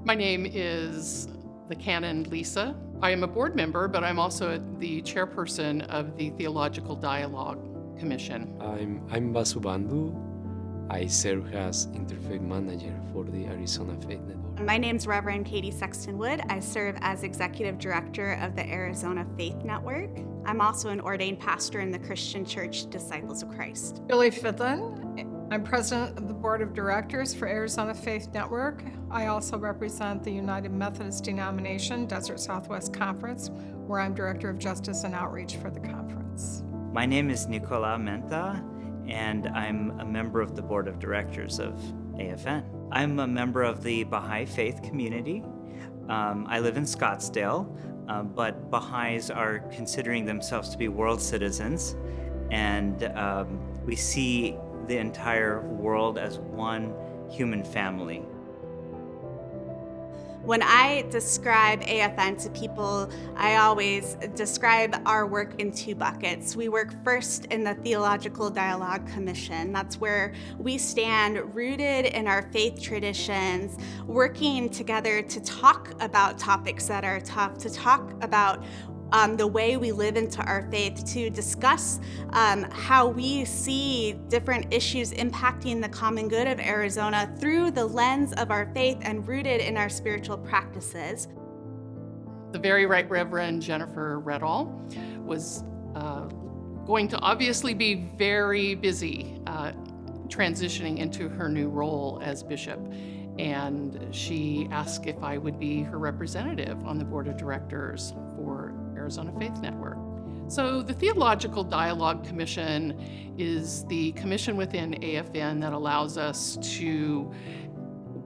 My name is the Canon Lisa. I am a board member, but I'm also the chairperson of the Theological Dialogue Commission. I'm Basubandhu. I serve as Interfaith Manager for the Arizona Faith Network. My name's Reverend Katie Sexton-Wood. I serve as Executive Director of the Arizona Faith Network. I'm also an ordained pastor in the Christian Church Disciples of Christ. Billy Fithen. I'm President of the Board of Directors for Arizona Faith Network. I also represent the United Methodist Denomination Desert Southwest Conference, where I'm Director of Justice and Outreach for the conference. My name is Nicola Menta, and I'm a member of the Board of Directors of AFN. I'm a member of the Baha'i Faith community. I live in Scottsdale, but Baha'is are considering themselves to be world citizens, and we see the entire world as one human family. When I describe AFN to people, I always describe our work in two buckets. We work first in the Theological Dialogue Commission. That's where we stand rooted in our faith traditions, working together to talk about topics that are tough, to talk about the way we live into our faith, to discuss how we see different issues impacting the common good of Arizona through the lens of our faith and rooted in our spiritual practices. The Very Right Reverend Jennifer Redall was going to obviously be very busy transitioning into her new role as bishop. And she asked if I would be her representative on the board of directors for Arizona Faith Network. So the Theological Dialogue Commission is the commission within AFN that allows us to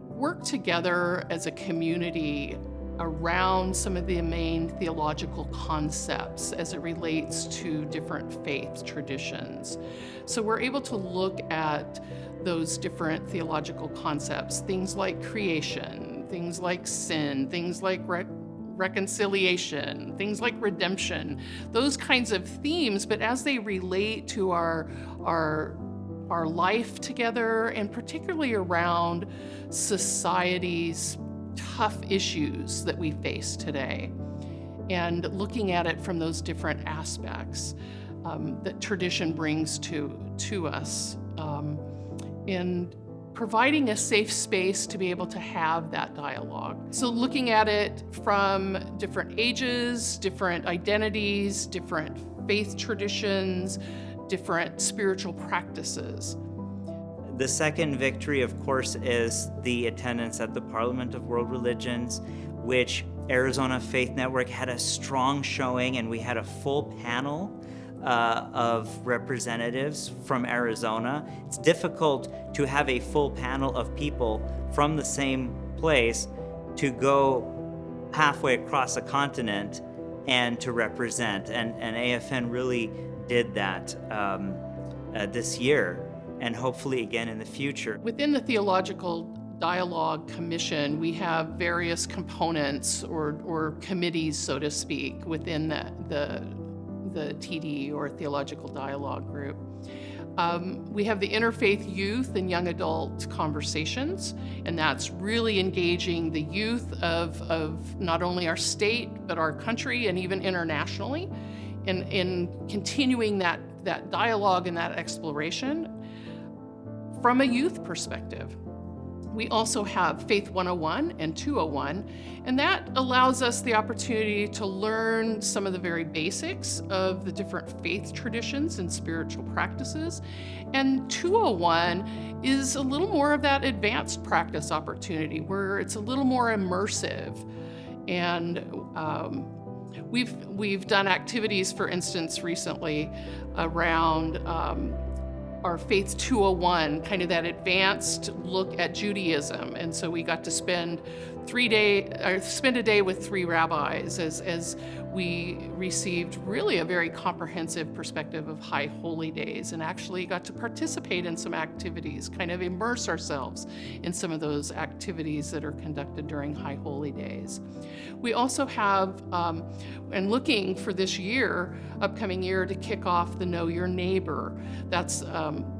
work together as a community around some of the main theological concepts as it relates to different faith traditions. So we're able to look at those different theological concepts, things like creation, things like sin, things like reconciliation, things like redemption, those kinds of themes, but as they relate to our life together, and particularly around society's tough issues that we face today, and looking at it from those different aspects that tradition brings to us, and providing a safe space to be able to have that dialogue. So looking at it from different ages, different identities, different faith traditions, different spiritual practices. The second victory, of course, is the attendance at the Parliament of World Religions, which Arizona Faith Network had a strong showing, and we had a full panel of representatives from Arizona. It's difficult to have a full panel of people from the same place to go halfway across a continent and to represent, and AFN really did that this year, and hopefully again in the future. Within the Theological Dialogue Commission, we have various components or committees, so to speak, within the TD or Theological Dialogue Group. We have the Interfaith Youth and Young Adult Conversations, and that's really engaging the youth of not only our state, but our country and even internationally, in continuing that dialogue and that exploration from a youth perspective. We also have Faith 101 and 201, and that allows us the opportunity to learn some of the very basics of the different faith traditions and spiritual practices. And 201 is a little more of that advanced practice opportunity where it's a little more immersive. And we've done activities, for instance, recently around our Faith 201, kind of that advanced look at Judaism. And so we got to spend a day with three rabbis as we received really a very comprehensive perspective of High Holy Days, and actually got to participate in some activities, kind of immerse ourselves in some of those activities that are conducted during High Holy Days. We also have, and looking for this year, upcoming year, to kick off the Know Your Neighbor. That's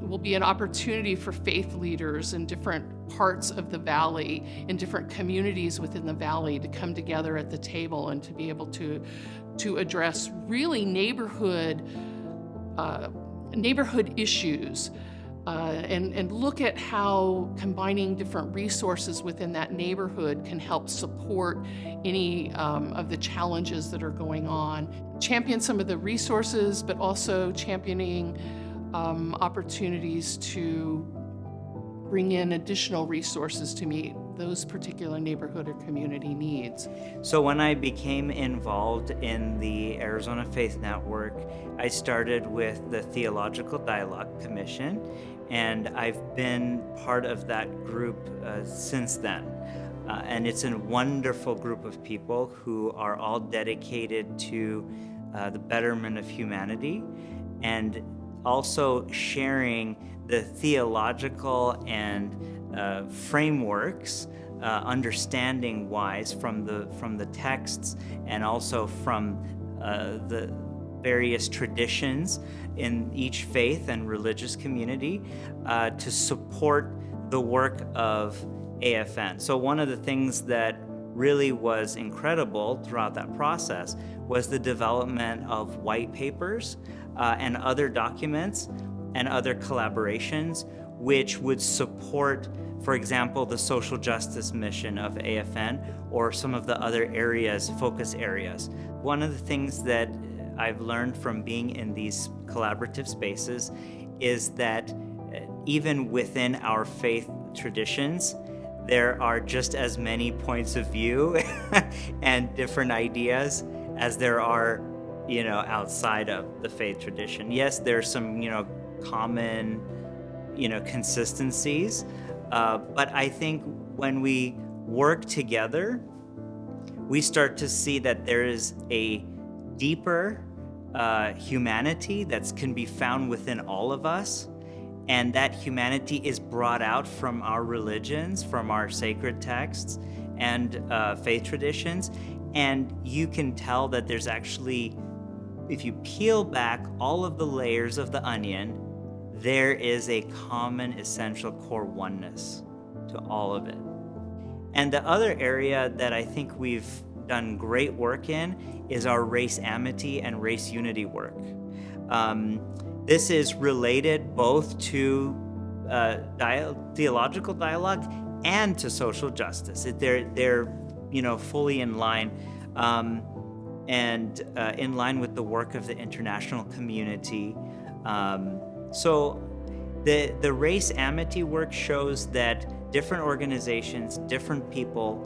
will be an opportunity for faith leaders in different parts of the valley, in different communities within the valley, to come together at the table and to be able to address really neighborhood issues, and look at how combining different resources within that neighborhood can help support any of the challenges that are going on. Champion some of the resources, but also championing opportunities to bring in additional resources to meet those particular neighborhood or community needs. So when I became involved in the Arizona Faith Network, I started with the Theological Dialogue Commission, and I've been part of that group since then. And it's a wonderful group of people who are all dedicated to the betterment of humanity, and also sharing the theological and frameworks, understanding wise from the texts, and also from the various traditions in each faith and religious community to support the work of AFN. So one of the things that really was incredible throughout that process was the development of white papers and other documents and other collaborations which would support, for example, the social justice mission of AFN or some of the other areas, focus areas. One of the things that I've learned from being in these collaborative spaces is that even within our faith traditions, there are just as many points of view and different ideas as there are, outside of the faith tradition. Yes, there's some, common, consistencies, but I think when we work together, we start to see that there is a deeper humanity that can be found within all of us, and that humanity is brought out from our religions, from our sacred texts and faith traditions, and you can tell that there's actually, if you peel back all of the layers of the onion, there is a common essential core oneness to all of it. And the other area that I think we've done great work in is our race amity and race unity work. This is related both to theological dialogue and to social justice. They're fully in line, and in line with the work of the international community. So the race amity work shows that different organizations, different people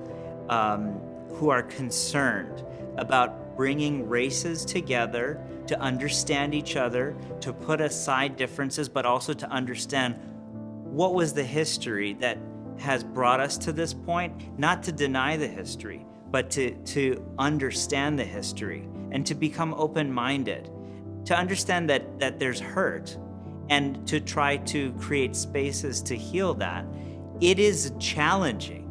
who are concerned about bringing races together to understand each other, to put aside differences, but also to understand what was the history that has brought us to this point, not to deny the history, but to understand the history and to become open-minded, to understand that there's hurt, and to try to create spaces to heal that. It is challenging,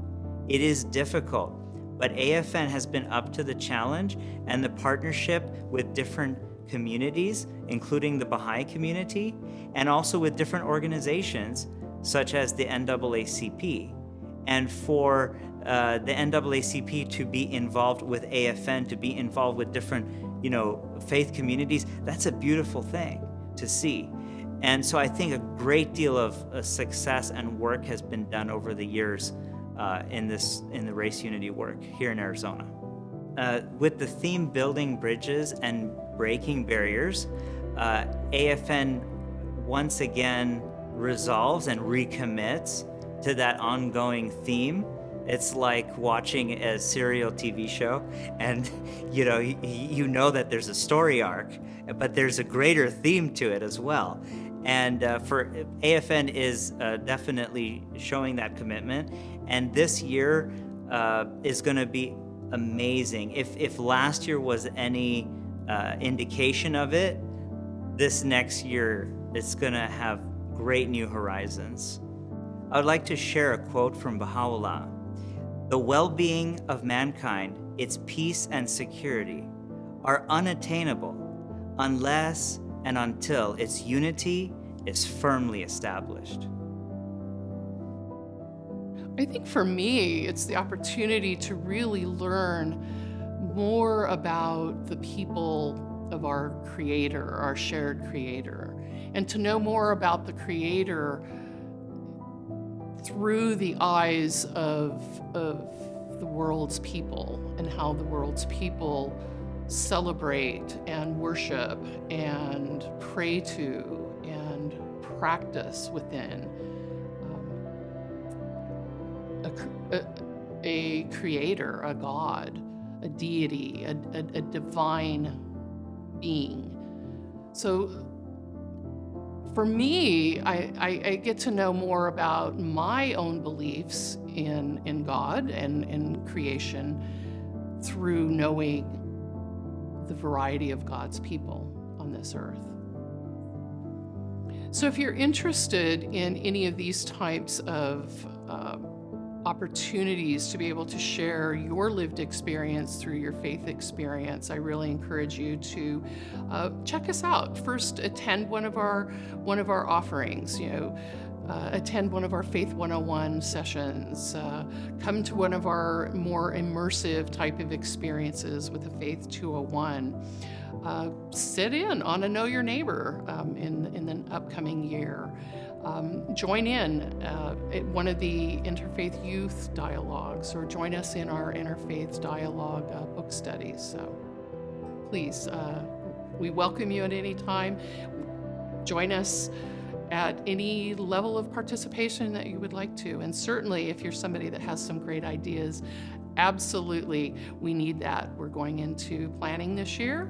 it is difficult, but AFN has been up to the challenge, and the partnership with different communities, including the Baha'i community, and also with different organizations such as the NAACP. And for the NAACP to be involved with AFN, to be involved with different, faith communities, that's a beautiful thing to see. And so I think a great deal of success and work has been done over the years in the race unity work here in Arizona. With the theme Building Bridges and Breaking Barriers, AFN once again resolves and recommits to that ongoing theme. It's like watching a serial TV show, and you know that there's a story arc, but there's a greater theme to it as well. And for AFN is definitely showing that commitment, and this year is going to be amazing. If last year was any indication of it, this next year it's going to have great new horizons. I would like to share a quote from Baha'u'llah. The well-being of mankind, its peace and security, are unattainable unless and until its unity is firmly established? I think for me, it's the opportunity to really learn more about the people of our Creator, our shared Creator, and to know more about the Creator through the eyes of the world's people and how the world's people celebrate and worship and pray to and practice within a creator, a God, a deity, a divine being. So for me, I get to know more about my own beliefs in God and in creation through knowing the variety of God's people on this earth. So if you're interested in any of these types of opportunities to be able to share your lived experience through your faith experience, I really encourage you to check us out. First, attend one of our offerings. Attend one of our Faith 101 sessions. Come to one of our more immersive type of experiences with a Faith 201. Sit in on a Know Your Neighbor in the upcoming year. Join in at one of the Interfaith Youth Dialogues, or join us in our Interfaith Dialogue book studies. So please, we welcome you at any time. Join us at any level of participation that you would like to. And certainly, if you're somebody that has some great ideas, absolutely, we need that. We're going into planning this year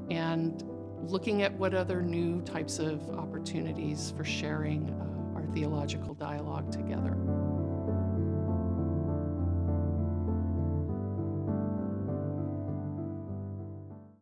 and looking at what other new types of opportunities for sharing our theological dialogue together.